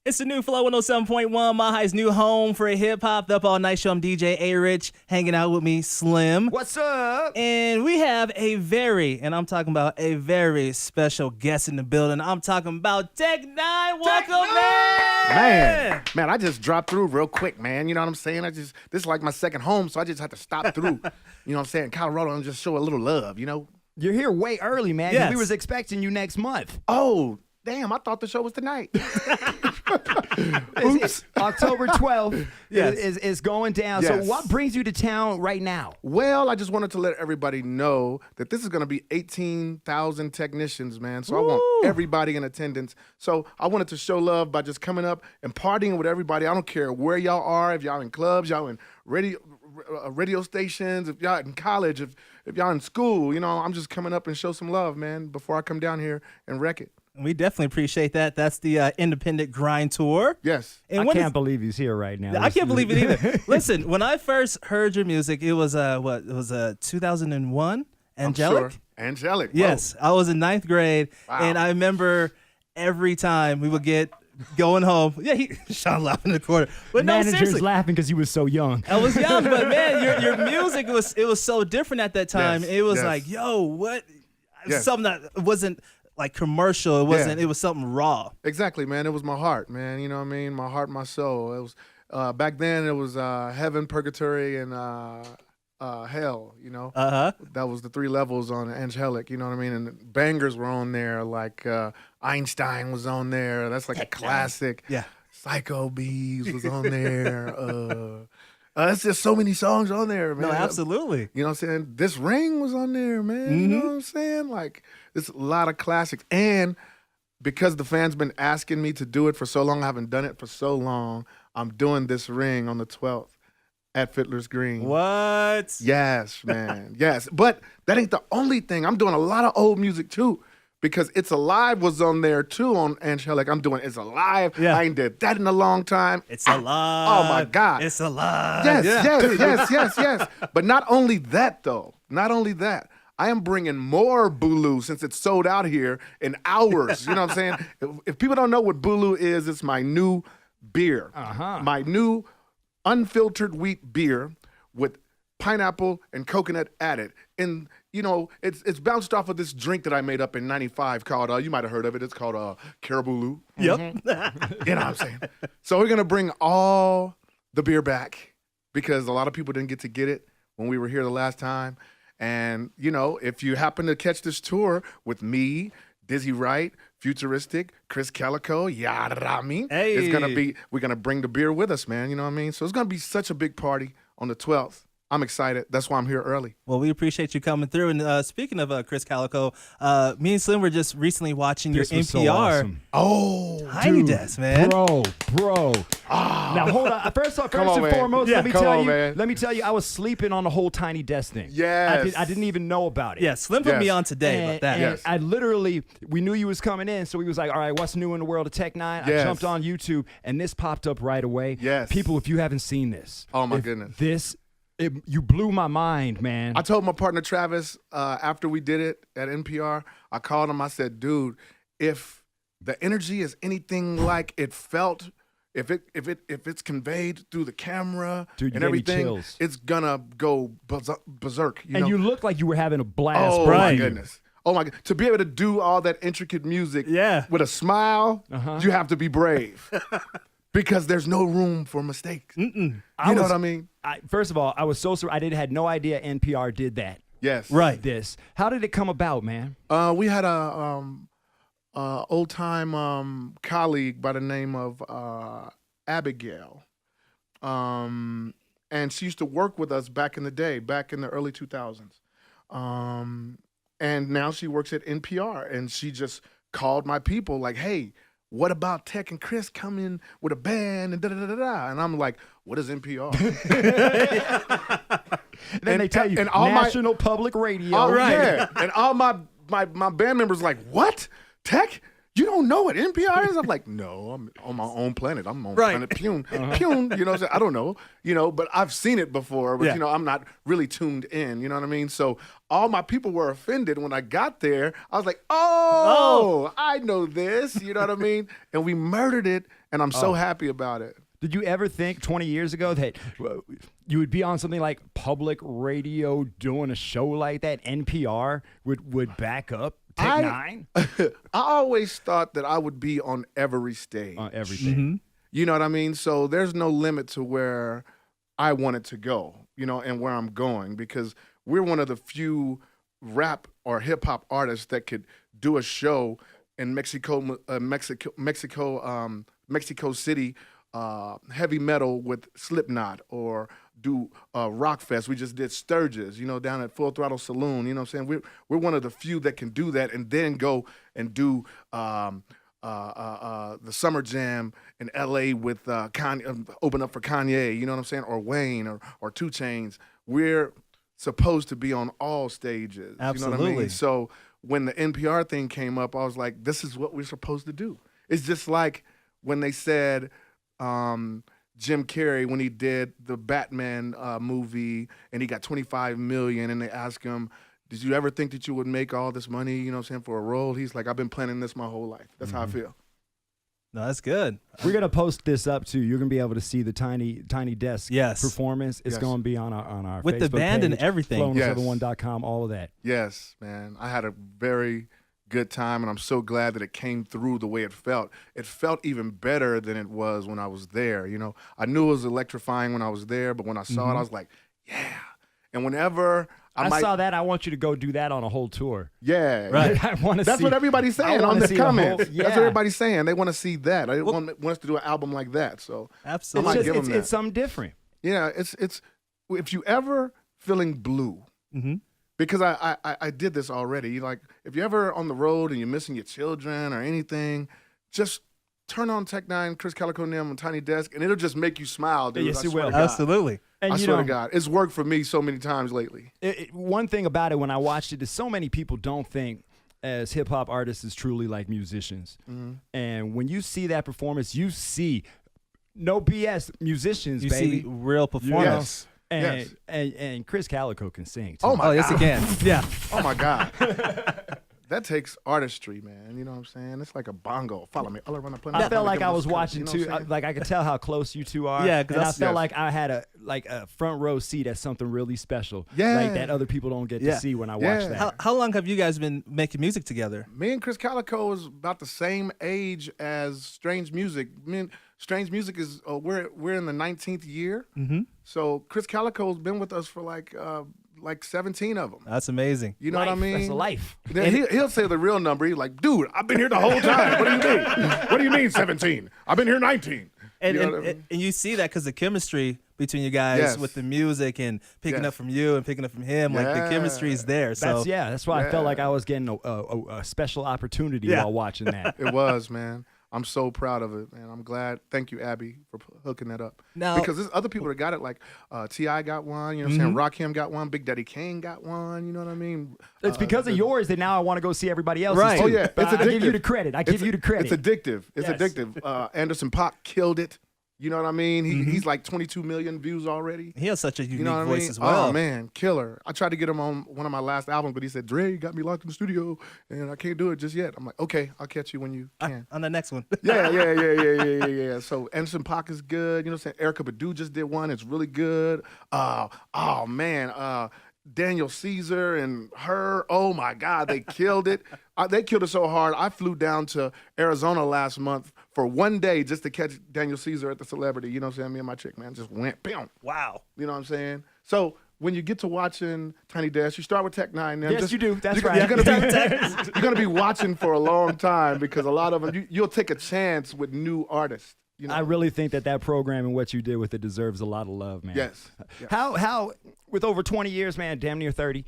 It's the new Flow 107.1, My High's new home for hip hop. The Up All Night Show. I'm DJ A-Rich, hanging out with me, Slim. What's up? And we have a I'm talking about a very special guest in the building. I'm talking about N9ne. Welcome, Man, I just dropped through real quick, man. You know what I'm saying? This is like my second home, so I just had to stop through. You know what I'm saying? Colorado, and just show a little love, you know? You're here way early, man. Yes. We was expecting you next month. Oh, damn, I thought the show was tonight. It's October 12th Yes. is going down. Yes. So what brings you to town right now? Well, I just wanted to let everybody know that this is going to be 18,000 technicians, man. So I want everybody in attendance. So I wanted to show love by just coming up and partying with everybody. I don't care where y'all are, if y'all in clubs, y'all in radio stations, if y'all in college, if y'all in school. You know, I'm just coming up and show some love, man, before I come down here and wreck it. We definitely appreciate that. That's the Independent Grind Tour. Yes. And I when can't believe he's here right now. I can't believe it either. Listen, when I first heard your music, it was 2001, Angelic. I'm sure. Angelic. Whoa. Yes, I was in 9th grade, Wow. and I remember every time we would get going home. Yeah, Sean laughing in the corner, but no, Manager's seriously. laughing because he was so young. I was young, but man, your music was so different at that time. Yes, It was yes. like, yo, what? Yes. Something that wasn't like commercial. It wasn't. Yeah. It was something raw. Exactly, man. It was my heart, man. You know what I mean? My heart, my soul. It was back then. It was heaven, purgatory, and hell. You know, that was the 3 levels on Angelic. You know what I mean? And bangers were on there, like Einstein was on there. That's like a classic. Yeah. Psycho Bees was on there. That's just so many songs on there, man. No, absolutely. You know what I'm saying? This Ring was on there, man. You know what I'm saying? Like, it's a lot of classics. And because the fans been asking me to do it for so long, I haven't done it for so long, I'm doing This Ring on the 12th at Fiddler's Green. What? Yes, man. Yes. But that ain't the only thing. I'm doing a lot of old music, too. Because It's Alive was on there, too, on Angelic. I'm doing It's Alive. Yeah. I ain't did that in a long time. It's alive. Oh, my God. It's alive. Yes, Yeah. yes. But not only that, though. Not only that. I am bringing more Bulu since it's sold out here in hours. You know what I'm saying? If people don't know what Bulu is, it's my new beer. My new unfiltered wheat beer with pineapple and coconut added. And, you know, it's bounced off of this drink that I made up in 95 called, you might have heard of it. It's called Caribou. Yep. You know what I'm saying? So we're going to bring all the beer back because a lot of people didn't get to get it when we were here the last time. And, you know, if you happen to catch this tour with me, Dizzy Wright, Futuristic, Chris Calico, yada, I mean, it's going to be, we're going to bring the beer with us, man. You know what I mean? So it's going to be such a big party on the 12th. I'm excited. That's why I'm here early. Well, we appreciate you coming through. And speaking of Chris Calico, me and Slim were just recently watching This your was so NPR awesome. Oh, Tiny Desk, man. Bro. Now hold on. First on, and man. foremost, Yeah, let me come tell on, you. man. Let me tell you, I was sleeping on the whole Tiny Desk thing. Yes. I didn't even know about it. Yeah, Slim put me Yes. on today about that. And Yes. I literally, we knew you was coming in, so we was like, all right, what's new in the world of N9ne? I Yes. jumped on YouTube, and this popped up right away. Yes. People, if you haven't seen this. Oh, my goodness. You blew my mind, man. I told my partner Travis after we did it at NPR, I called him. I said, dude, if the energy is anything like it felt, if it's conveyed through the camera Dude, you and gave me everything, chills. it's gonna go berserk. You and know? you looked like you were having a blast. Oh bro. my goodness. Oh my God. To be able to do all that intricate music with a smile, you have to be brave. Because there's no room for mistakes. You know what I mean? First of all, I was so surprised. I had no idea NPR did that. Yes. Right. This. How did it come about, man? We had a old time colleague by the name of Abigail, and she used to work with us back in the day, back in the early 2000s, and now she works at NPR, and she just called my people like, "Hey, what about Tech and Chris coming with a band and da-da-da-da-da?" And I'm like, what is NPR? Then they tell you, and all National Public Radio. Oh, yeah. And all my band members like, what? Tech? You don't know what NPR is? I'm like, no, I'm on my own planet. I'm on planet Pune. Pune, you know, I don't know, you know, but I've seen it before, but, you know, I'm not really tuned in, you know what I mean? So all my people were offended when I got there. I was like, oh, I know this, you know what I mean? And we murdered it and I'm so happy about it. Did you ever think 20 years ago that you would be on something like public radio doing a show like that? NPR would back up Tech Nine? I always thought that I would be on every stage. On everything. You know what I mean? So there's no limit to where I wanted to go, and where I'm going, because we're one of the few rap or hip hop artists that could do a show in Mexico City, heavy metal with Slipknot, or do rock fest. We just did Sturgis, down at Full Throttle Saloon. You know what I'm saying? We're one of the few that can do that, and then go and do the Summer Jam in L.A. with Kanye, open up for Kanye. You know what I'm saying? Or Wayne or 2 Chainz. We're supposed to be on all stages. Absolutely. You know what I mean? So when the NPR thing came up, I was like, this is what we're supposed to do. It's just like when they said Jim Carrey, when he did the Batman movie and he got $25 million, and they asked him, did you ever think that you would make all this money, you know what I'm saying, for a role? He's like, I've been planning this my whole life. That's how I feel. No, that's good. We're gonna post this up too. You're gonna be able to see the Tiny Desk performance. It's gonna be on our with Facebook the band page, and everything. Flow171.com, all of that. Yes, man. I had a very good time, and I'm so glad that it came through the way it felt. It felt even better than it was when I was there. I knew it was electrifying when I was there, but when I saw it, I was like, yeah. And whenever I saw that, I want you to go do that on a whole tour. Yeah, right. I want to. That's what everybody's saying on the comments. That's what everybody's saying. They want to see that. They want us to do an album like that. So absolutely, it's something different. Yeah, it's if you ever feeling blue. Because I did this already. Like, if you're ever on the road and you're missing your children or anything, just turn on Tech N9ne, Chris Calico and them on Tiny Desk, and it'll just make you smile, dude. Yes, it will. Absolutely. And I swear to God, it's worked for me so many times lately. One thing about it when I watched it is so many people don't think as hip hop artists is truly like musicians. And when you see that performance, you see no BS musicians, you baby. See real performance. And Chris Calico can sing too. Oh my God. Yes, he can. Yeah. Oh my God. That takes artistry, man. You know what I'm saying? It's like a bongo. Follow me. I felt like I was watching too. Like I could tell how close you two are. Yeah, and I felt like I had a front row seat at something really special. Yeah, like that other people don't get to see when I watch that. How long have you guys been making music together? Me and Chris Calico is about the same age as Strange Music. Strange Music is we're in the 19th year. So Chris Calico's been with us for like 17 of them. That's amazing. You know what I mean? That's a life. He'll say the real number. He's like, dude, I've been here the whole time. What do you mean? What do you mean 17? I've been here 19. And you see that because the chemistry between you guys with the music and picking up from you and picking up from him, like the chemistry is there. So that's why I felt like I was getting a special opportunity while watching that. It was, man. I'm so proud of it, man. I'm glad. Thank you, Abby, for hooking that up. Now, because there's other people that got it, like T.I. got one, you know what I'm saying? Rakim got one, Big Daddy Kane got one, you know what I mean? It's because of yours that now I want to go see everybody else's right. too. Oh, yeah. It's addictive. I give you the credit. It's addictive. It's addictive. Anderson .Paak killed it. You know what I mean? He's like 22 million views already. He has such a unique voice as well. well. Oh, man, killer. I tried to get him on one of my last albums, but he said, Dre, you got me locked in the studio, and I can't do it just yet. I'm like, okay, I'll catch you when you can. On the next one. Yeah. So Anderson .Paak is good. You know what I'm saying? Erykah Badu just did one. It's really good. Oh, man. Daniel Caesar and her, oh my God, they killed it. They killed it so hard. I flew down to Arizona last month for one day just to catch Daniel Caesar at the Celebrity. You know what I'm saying? Me and my chick, man, just went, bam. Wow. You know what I'm saying? So when you get to watching Tiny Desk, you start with Tech N9ne. Yes, you do. That's right. You're gonna be watching for a long time because a lot of them, you'll take a chance with new artists. You know? I really think that program and what you did with it deserves a lot of love, man. Yes. How with over 20 years, man, damn near 30,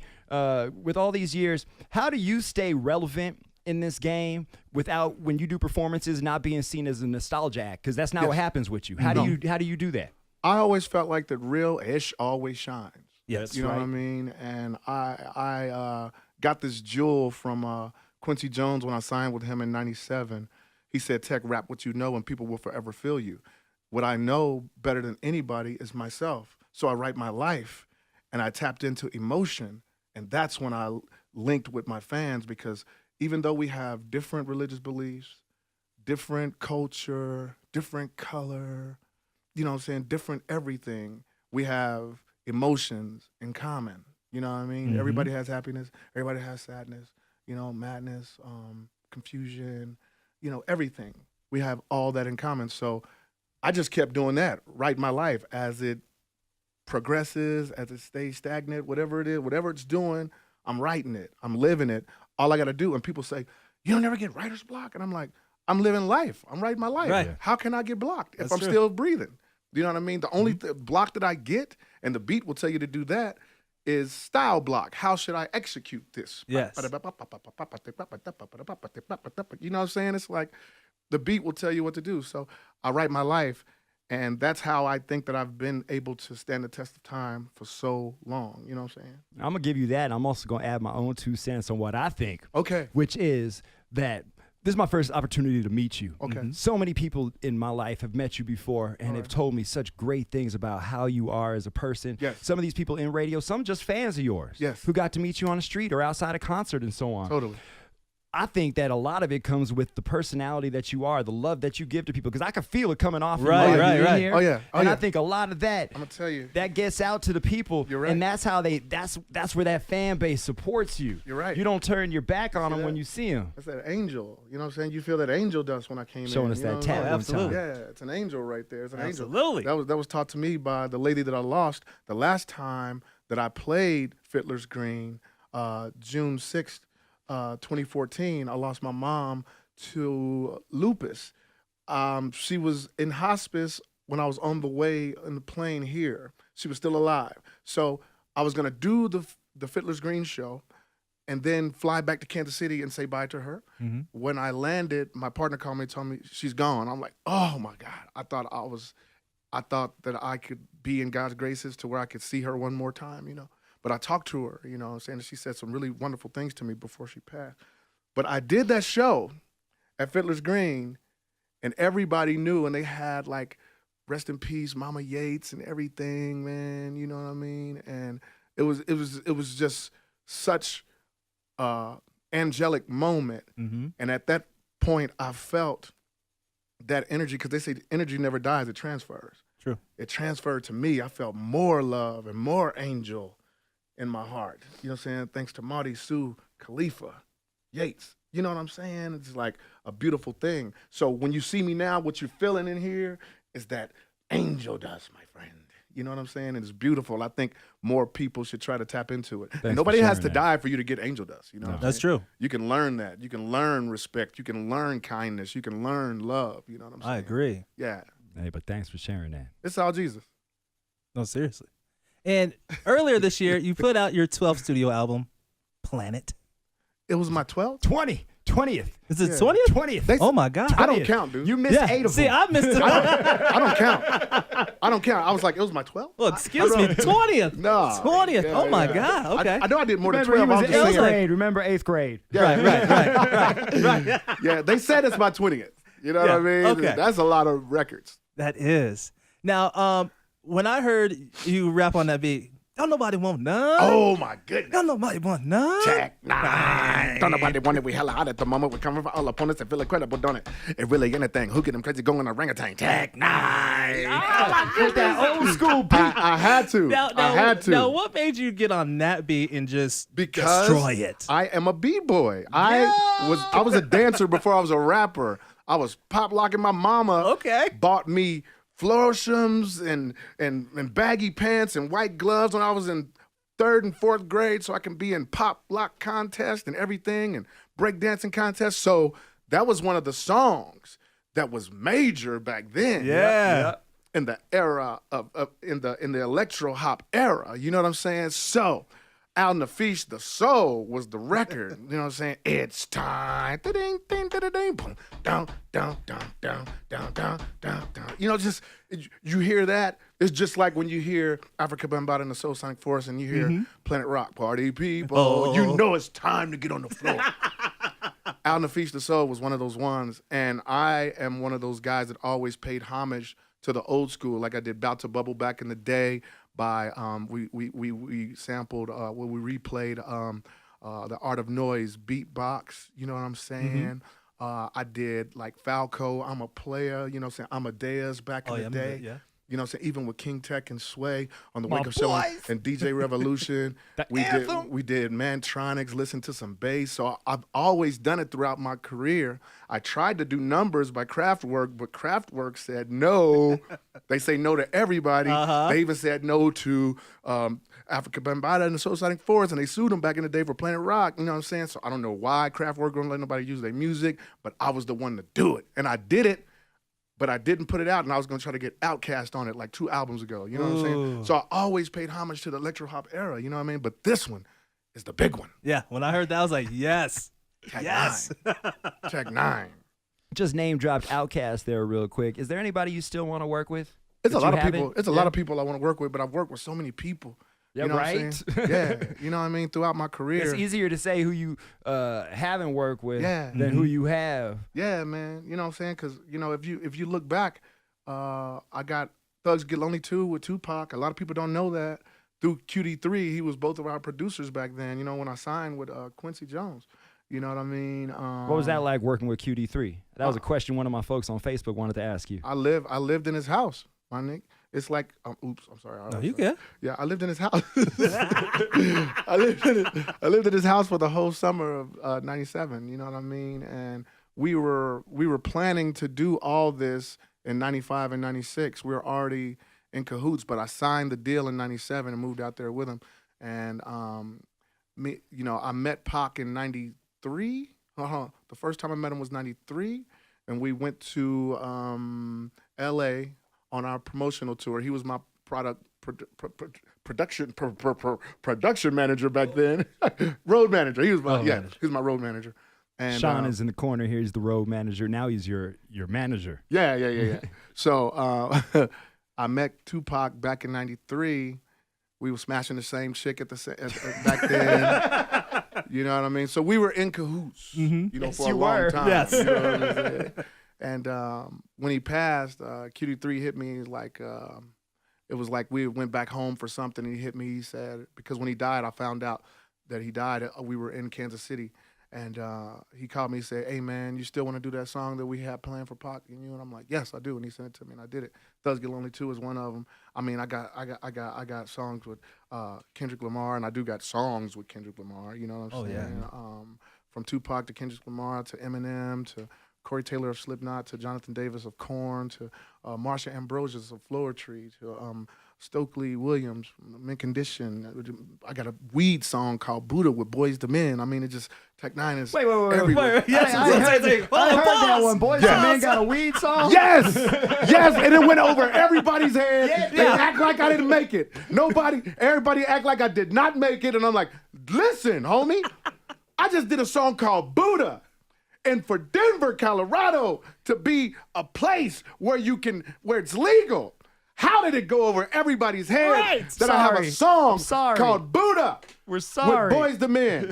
with all these years, how do you stay relevant in this game without, when you do performances, not being seen as a nostalgia act? Because that's not what happens with you. How do you do that? I always felt like the real ish always shines. Yes, you know what I mean? And I got this jewel from Quincy Jones when I signed with him in '97. He said, Tech, rap what you know and people will forever feel you. What I know better than anybody is myself. So I write my life and I tapped into emotion. And that's when I linked with my fans, because even though we have different religious beliefs, different culture, different color, you know what I'm saying, different everything. We have emotions in common. You know what I mean? Mhm. Everybody has happiness. Everybody has sadness, you know, madness, confusion, you know, everything. We have all that in common. So I just kept doing that, writing my life as it progresses, as it stays stagnant, whatever it is, whatever it's doing, I'm writing it. I'm living it. All I got to do, and people say, you don't ever get writer's block? And I'm like, I'm living life. I'm writing my life. Right. How can I get blocked if That's I'm true. still breathing? You know what I mean? The only block that I get, and the beat will tell you to do that, is style block. How should I execute this? Yes. You know what I'm saying? It's like the beat will tell you what to do. So I write my life, and that's how I think that I've been able to stand the test of time for so long. You know what I'm saying? I'm gonna give you that. And I'm also gonna add my own 2 cents on what I think. Okay. Which is that this is my first opportunity to meet you. Okay. So many people in my life have met you before and have told me such great things about how you are as a person. Yes. Some of these people in radio, some just fans of yours. Yes. Who got to meet you on the street or outside a concert and so on. Totally. I think that a lot of it comes with the personality that you are, the love that you give to people, because I can feel it coming off. Right, of you right, in right. here. Oh, yeah. Oh, and yeah. I think a lot of that, I'm gonna tell you. that gets out to the people. You're right. And that's how that's where that fan base supports you. You're right. You don't turn your back on them that? when you see them. That's that angel. You know what I'm saying? You feel that angel dust when I came Showing in. us you know that what I'm tap saying? one Absolutely. time. Yeah, it's an angel right there. It's an Absolutely. angel. That was taught to me by the lady that I lost the last time that I played Fiddler's Green, June 6th, 2014. I lost my mom to lupus. She was in hospice when I was on the way in the plane here. She was still alive. So I was gonna do the Fiddler's Green show and then fly back to Kansas City and say bye to her. Mm-hmm. When I landed, my partner called me and told me she's gone. I'm like, oh my God. I thought that I could be in God's graces to where I could see her one more time, you know. But I talked to her, you know what I'm saying? And she said some really wonderful things to me before she passed. But I did that show at Fiddler's Green, and everybody knew, and they had like, rest in peace, Mama Yates and everything, man, you know what I mean? And it was just such angelic moment. Mm-hmm. And at that point, I felt that energy, because they say energy never dies, it transfers. True. It transferred to me. I felt more love and more angel in my heart. You know what I'm saying? Thanks to Marty, Sue, Khalifa, Yates. You know what I'm saying? It's like a beautiful thing. So when you see me now, what you're feeling in here is that angel dust, my friend. You know what I'm saying? And it's beautiful. I think more people should try to tap into it. for Nobody has sharing to that. die for you to get angel dust. You know what I'm That's saying? true. You can learn that. You can learn respect. You can learn kindness. You can learn love. You know what I'm saying? I agree. Yeah. Hey, but thanks for sharing that. It's all Jesus. No, seriously. And earlier this year, you put out your 12th studio album, Planet. It was my 12th? 20th. Is it Yeah. 20th? 20th. Oh my God. I don't count, dude. You missed 8 of See, them. I missed it. I don't count. I don't count. I was like, it was my 12th? Well, excuse me, 20th. No. 20th. Yeah, Oh my yeah. God. Okay. I know I did more than Remember, he 12. was I'm in just 8th saying. grade. Remember 8th grade. Right. Yeah, they said it's my 20th. You know Yeah, what I mean? okay. That's a lot of records. That is. Now, when I heard you rap on that beat, don't nobody want none. Oh my goodness. Don't nobody want none. Check 9. Don't nobody want it. We hella hot at the moment. We're coming for all opponents that feel incredible, don't it? It really anything. Who get them crazy going orangutan? Check 9. With that old school beat. I had to. I had to. Now, what made you get on that beat and just Because destroy it? I am a b-boy. I was a dancer before I was a rapper. I was pop locking. My mama Okay. bought me Florishams and baggy pants and white gloves when I was in 3rd and 4th grade, so I can be in pop lock contest and everything and breakdancing contests. So that was one of the songs that was major back then. Yeah. In the era in the electro hop era, you know what I'm saying? So, N9ne, The Soul was the record. You know what I'm saying? It's time. Da-ding, ding, da-da-ding, boom. Down, down, down, down, down, down, down, down. You know, just you hear that. It's just like when you hear Africa Bambaataa and the Soul Sonic Force, and you hear Planet Rock, Party People. Oh. You know it's time to get on the floor. N9ne, The Soul was one of those ones, and I am one of those guys that always paid homage to the old school, like I did Bout to Bubble back in the day. By we sampled, we replayed the Art of Noise beatbox. You know what I'm saying? I did like Falco, I'm a Player, you know what I'm saying? Amadeus back in Oh, the yeah, day. yeah. You know what I'm saying? Even with King Tech and Sway on the My Wake Up Show boys. and DJ Revolution. The we anthem. did Mantronics, listen to some bass. So I've always done it throughout my career. I tried to do numbers by Kraftwerk, but Kraftwerk said no. They say no to everybody. They even said no to Africa Bambaataa and the Soul Sonic Force, and they sued them back in the day for Planet Rock. You know what I'm saying? So I don't know why Kraftwerk wouldn't let nobody use their music, but I was the one to do it. And I did it. But I didn't put it out, and I was gonna try to get Outkast on it like 2 albums ago. You know what I'm saying? So I always paid homage to the electro hop era. You know what I mean? But this one is the big one. Yeah, when I heard that, I was like, yes. Tech Yes. 9. Tech 9. Just name dropped Outkast there real quick. Is there anybody you still want to work with? It's a that lot you of people. haven't? It's a lot of people I want to work with, but I've worked with so many people. Yeah, you know right? What I'm saying? Yeah, you know what I mean? Throughout my career. It's easier to say who you haven't worked with Yeah. than who you have. Yeah, man. You know what I'm saying? Because, you know, if you look back, I got Thugs Get Lonely 2 with Tupac. A lot of people don't know that. Through QD3, he was both of our producers back then, you know, when I signed with Quincy Jones. You know what I mean? What was that like working with QD3? That was a question one of my folks on Facebook wanted to ask you. I lived in his house, my Nick. It's like, oops, I'm sorry. No, you good. Yeah, I lived in his house. I lived in his house for the whole summer of '97. You know what I mean? And we were planning to do all this in '95 and '96. We were already in cahoots, but I signed the deal in '97 and moved out there with him. And I met Pac in '93. The first time I met him was '93, and we went to L.A. on our promotional tour. He was my production manager back then. Road manager. He was my he was my road manager. And Sean is in the corner here. He's the road manager. Now he's your manager. Yeah. So I met Tupac back in '93. We were smashing the same chick back then. You know what I mean? So we were in cahoots. You know, Yes, for a you long were. time. Yes. You know what I'm saying? And when he passed, QD3 hit me like it was like we went back home for something. And he hit me. He said, because when he died, I found out that he died. We were in Kansas City, and he called me. He said, "Hey man, you still want to do that song that we had planned for Pac and you?" And I'm like, "Yes, I do." And he sent it to me, and I did it. Thugs Get Lonely 2 is one of them. I mean, I got songs with Kendrick Lamar, and I do got songs with Kendrick Lamar. You know what I'm saying? Yeah. From Tupac to Kendrick Lamar to Eminem to Corey Taylor of Slipknot to Jonathan Davis of Korn to Marsha Ambrosius of Floetry to Stokely Williams from Mint Condition. I got a weed song called Buddha with Boys II Men. I mean, it just Tech 9 is everywhere. Yes, I heard that one. Boys Yes. II Men got a weed song? Yes, and it went over everybody's head. They act like I didn't make it. Everybody act like I did not make it, and I'm like, listen, homie, I just did a song called Buddha. And for Denver, Colorado to be a place where it's legal, how did it go over everybody's head that I have a song called Buddha? We're sorry. With Boys II Men.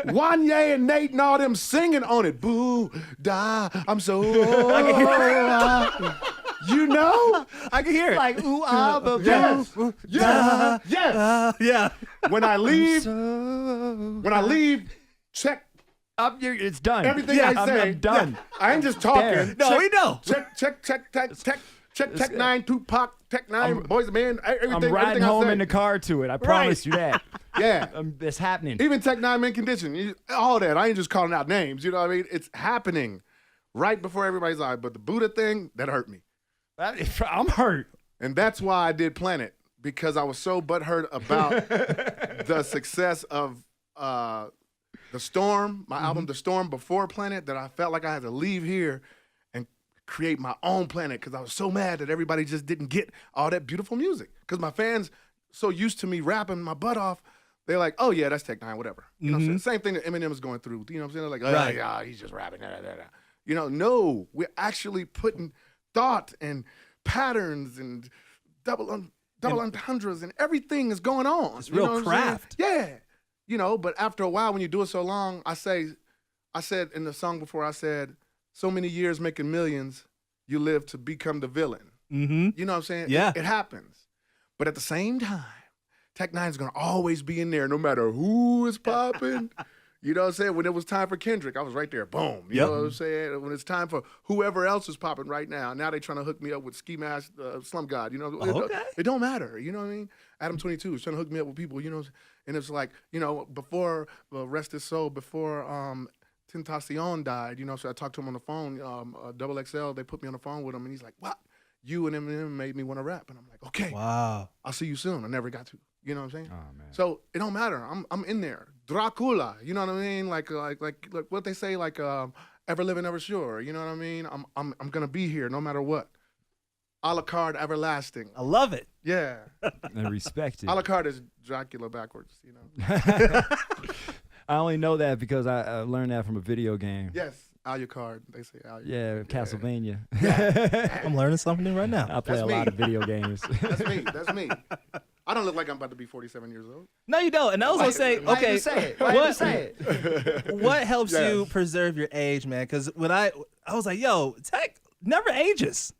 Wanye and Nate and all them singing on it. Buddha, I'm so you know? I can hear it. Like, ooh, ah, but Yes. Yes. Yeah. When I leave, check it's done. everything I say. I'm done. I ain't just talking. There. No, we know. Check Tech 9, Tupac, Tech 9, Boys II Men, everything. I'm riding everything I home say. in the car to it. I promise you that. Yeah. It's happening. Even Tech 9 Mint Condition, all that. I ain't just calling out names. You know what I mean? It's happening right before everybody's eyes. But the Buddha thing, that hurt me. I'm hurt. And that's why I did Planet, because I was so butthurt about the success of The Storm, my album The Storm before Planet, that I felt like I had to leave here and create my own planet, because I was so mad that everybody just didn't get all that beautiful music. Because my fans, so used to me rapping my butt off, they're like, oh yeah, that's Tech 9, whatever. You know what I'm saying? Same thing that Eminem is going through. You know what I'm saying? They're like, oh Right. yeah, he's just rapping. You know, no, we're actually putting thought and patterns and double entendres and everything is going on. It's You know real what I'm craft. saying? Yeah. You know, but after a while, when you do it so long, I said in the song before, I said, so many years making millions, you live to become the villain. Mm-hmm. You know what I'm saying? Yeah. It happens. But at the same time, Tech 9 is going to always be in there no matter who is popping. You know what I'm saying? When it was time for Kendrick, I was right there. Boom. You Yep. know what I'm saying? When it's time for whoever else is popping right now, now they trying to hook me up with Ski Mask, Slum God. You know, Okay. it don't matter. You know what I mean? Adam 22 is trying to hook me up with people. You know, and it's like, you know, before Rest His Soul, before Tentacion died. You know, so I talked to him on the phone. Double XL, they put me on the phone with him, and he's like, "What? You and Eminem made me want to rap." And I'm like, "Okay, Wow. I'll see you soon." I never got to. You know what I'm saying? Oh man. So it don't matter. I'm in there. Dracula. You know what I mean? Like what they say, like ever living, ever sure. You know what I mean? I'm gonna be here no matter what. A la carte, everlasting. I love it. Yeah. I respect it. A la carte is Dracula backwards. You know. I only know that because I learned that from a video game. Yes. Alucard. They say Alucard. Yeah, Castlevania. I'm learning something new right now. I play That's a me. lot of video games. That's me. That's me. I don't look like I'm about to be 47 years old. No, you don't. And I was gonna say, Why okay, you say it? Why you say it? what helps Yes. you preserve your age, man? Because when I was like, yo, Tech never ages,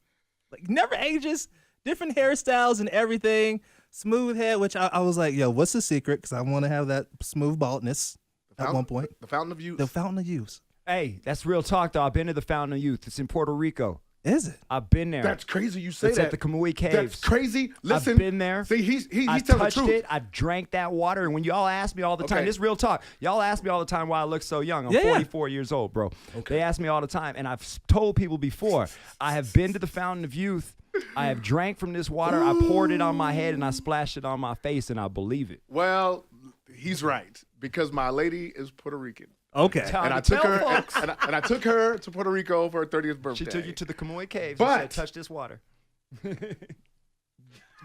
like never ages. Different hairstyles and everything. Smooth head, which I was like, yo, what's the secret? Because I want to have that smooth baldness at one point. The Fountain of Youth. The fountain of youth. Hey, that's real talk, though. I've been to the Fountain of Youth. It's in Puerto Rico. Is it? I've been there. That's crazy. You say It's that. at the Kamui Caves. That's crazy. Listen, I've been there. See, he I tells the touched truth. it. I drank that water. And when y'all ask me all the time, Okay. this is real talk. Y'all ask me all the time why I look so young. I'm Yeah, yeah. 44 years old, bro. They ask me all the time. And I've told people before, I have been to the Fountain of Youth. I have drank from this water. I poured it on my head and I splashed it on my face, and I believe it. Well, he's right because my lady is Puerto Rican. Okay. Time And to I took tell her, folks. and I took her to Puerto Rico for her 30th birthday. She took you to the Kamui Caves But- and said, touch this water.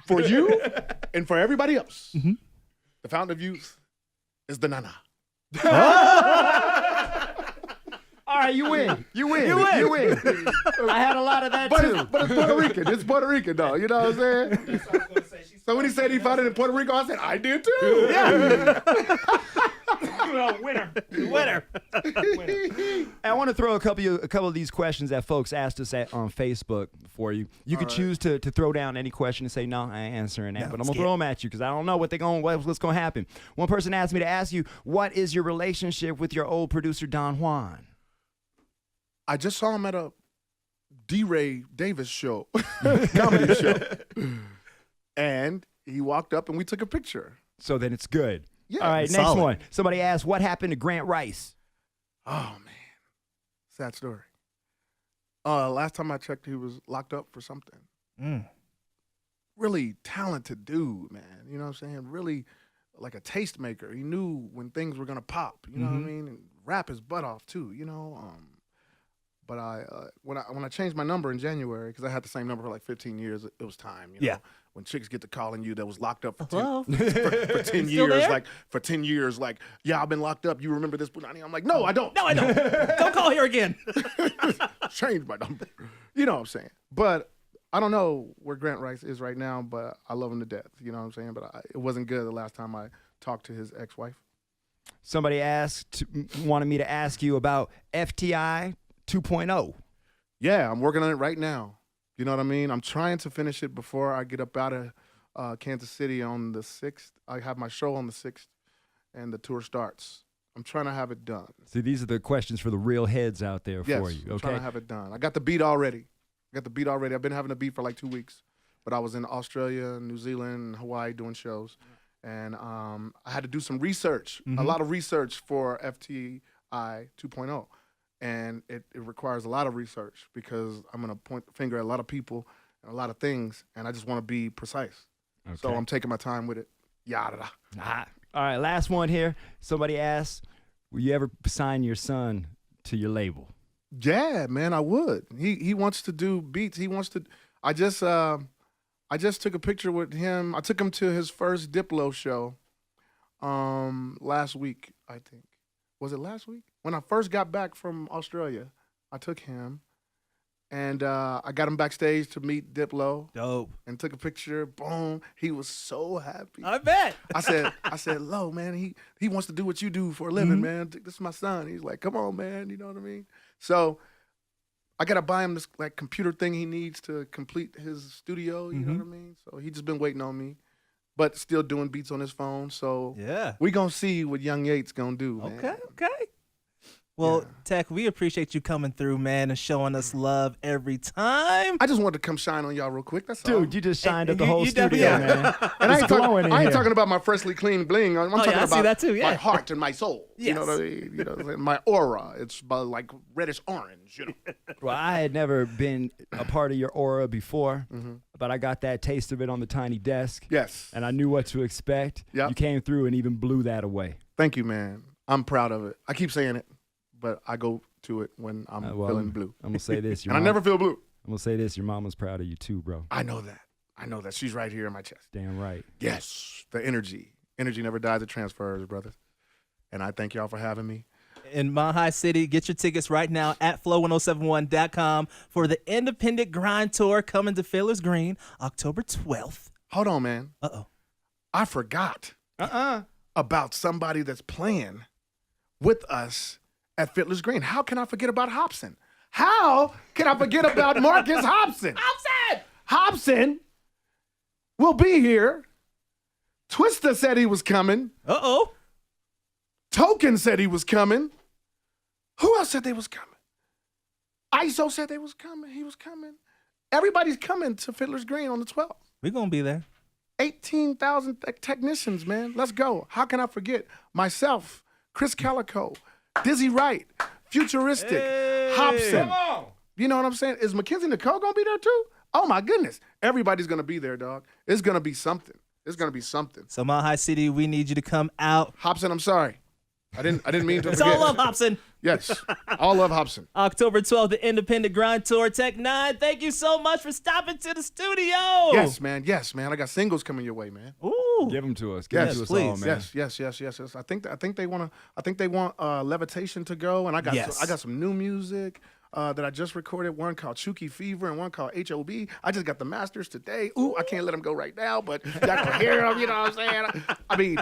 for you and for everybody else. The Fountain of Youth is the N9ne. All right, you win. You win. You win. I had a lot of that, But too. it's Puerto Rican. It's Puerto Rican, though. You know what I'm saying? So when he said he found it in Puerto Rico, I said, I did too. Yeah. Winner. Winner. I want to throw a couple of these questions that folks asked us on Facebook for you. You could choose to throw down any question and say, no, I ain't answering that. No, But I'm going to throw them at you because I don't know what's going to happen. One person asked me to ask you, what is your relationship with your old producer, Don Juan? I just saw him at a D-Ray Davis show, comedy show. And he walked up and we took a picture. So then it's good. Yeah, All right, next solid. one. Somebody asked, what happened to Grant Rice? Oh, man. Sad story. Last time I checked, he was locked up for something. Mm. Really talented dude, man. You know what I'm saying? Really like a tastemaker. He knew when things were going to pop. You know what I mean? And rap his butt off, too, you know? But when I changed my number in January, because I had the same number for like 15 years, it was time. You know? Yeah. When chicks get to calling you that was locked up for 10, Hello? for 10 You still years, there? for 10 years, like, yeah, I've been locked up. You remember this Punani? I'm like, no, I don't. No, I don't. Don't call here again. Change my number. You know what I'm saying? But I don't know where Grant Rice is right now, but I love him to death. You know what I'm saying? But it wasn't good the last time I talked to his ex-wife. Somebody wanted me to ask you about FTI 2.0. Yeah, I'm working on it right now. You know what I mean? I'm trying to finish it before I get up out of Kansas City on the 6th. I have my show on the 6th, and the tour starts. I'm trying to have it done. See, these are the questions for the real heads out there Yes, for you. I'm trying Okay. to have it done. I got the beat already. I've been having a beat for like 2 weeks, but I was in Australia, New Zealand, Hawaii doing shows, and I had to do some research, a lot of research for FTI 2.0. And it requires a lot of research because I'm going to point the finger at a lot of people and a lot of things, and I just want to be precise. So Okay. I'm taking my time with it. Yada. Ah. All right, last one here. Somebody asked, will you ever sign your son to your label? Yeah, man, I would. He wants to do beats. He wants to. I just took a picture with him. I took him to his first Diplo show last week, I think. Was it last week? When I first got back from Australia, I took him, and I got him backstage to meet Diplo Dope. and took a picture. Boom. He was so happy. I bet. I said, Lo, man, he wants to do what you do for a living, man. This is my son. He's like, come on, man. You know what I mean? So I gotta buy him this like computer thing he needs to complete his studio. You know what I mean? So he just been waiting on me, but still doing beats on his phone. So Yeah. we gonna see what Young Yates gonna do. Man. Okay. Well, Yeah. Tech, we appreciate you coming through, man, and showing us love every time. I just wanted to come shine on y'all real quick. That's all. Dude, you just shined up And the you- whole you studio, definitely- man. And I It's glowing in ain't here. talking about my freshly clean bling. I'm talking yeah, I see about that too, yeah. my heart and my soul. You know what I mean? You know, my aura. It's like reddish orange. You know. Well, I had never been a part of your aura before, Mm-hmm. but I got that taste of it on the tiny desk. Yes. And I knew what to expect. Yep. You came through and even blew that away. Thank you, man. I'm proud of it. I keep saying it, but I go to it when I'm Well, feeling blue. I'm gonna say this. And I never feel blue. I'm gonna say this. Your mama's proud of you too, bro. I know that. I know that. She's right here in my chest. Damn right. Yes. The energy. Energy never dies. It transfers, brothers. And I thank y'all for having me. In Mile High City, get your tickets right now at flow1071.com for the Independent Grind Tour coming to Fiddler's Green October 12th. Hold on, man. Uh-oh. I forgot about somebody that's playing with us at Fiddler's Green. How can I forget about Hobson? How can I forget about Marcus Hobson? Hobson will be here. Twista said he was coming. Uh-oh. Token said he was coming. Who else said they was coming? ISO said they was coming. He was coming. Everybody's coming to Fiddler's Green on the 12th. We're going to be there. 18,000 technicians, man. Let's go. How can I forget? Myself, Chris Calico, Dizzy Wright, Futuristic, Hobson. You know what I'm saying? Is Mackenzie Nicole going to be there too? Oh, my goodness. Everybody's going to be there, dog. It's going to be something. It's going to be something. So Mile High City, we need you to come out. Hobson, I'm sorry. I didn't mean to It's forget. all love, Hobson. Yes. All love Hobson. October 12th, the Independent Grind Tour. Tech N9ne, thank you so much for stopping to the studio. Yes, man. Yes, man. I got singles coming your way, man. Ooh. Give them to us. Give them Yes, to us please. all, man. Yes. I think they want Levitation to go, and I got some new music that I just recorded. One called Chuki Fever and one called HOB. I just got the masters today. Ooh, I can't let them go right now, but y'all can hear them. You know what I'm saying? I mean,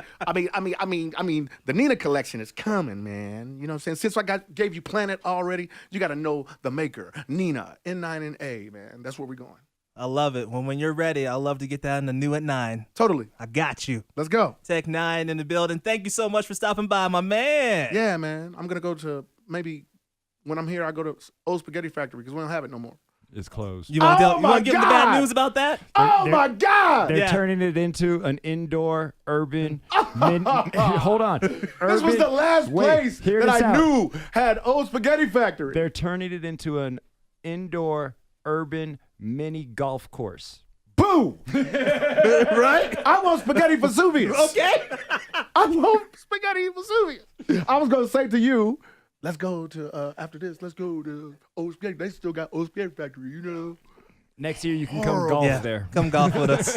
the N9ne collection is coming, man. You know what I'm saying? Since I gave you Planet already, you got to know the maker, N9ne, N9ne, man. That's where we're going. I love it. When you're ready, I'd love to get down to new at 9. Totally. I got you. Let's go. Tech N9ne in the building. Thank you so much for stopping by, my man. Yeah, man. I'm gonna go to maybe. When I'm here, I go to Old Spaghetti Factory because we don't have it no more. It's closed. You want Oh to my give them the bad God. news about that? Oh my God! They're Yeah. turning it into an indoor urban. Hold on. This was the last place that I knew had Old Spaghetti Factory. They're turning it into an indoor urban mini golf course. Boo! Right? I want Spaghetti Vesuvius. Okay. I want Spaghetti Vesuvius. I was gonna say to you, let's go to after this. Let's go to Old Spaghetti. They still got Old Spaghetti Factory, you know. Next year you can come golf Yeah. there. Come golf with us.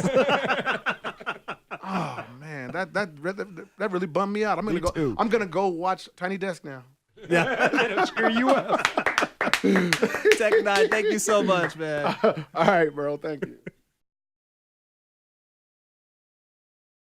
Oh man, that really bummed me out. Me too. I'm gonna go watch Tiny Desk now. Yeah. Screw you up. Tech N9ne, thank you so much, man. All right, bro. Thank you.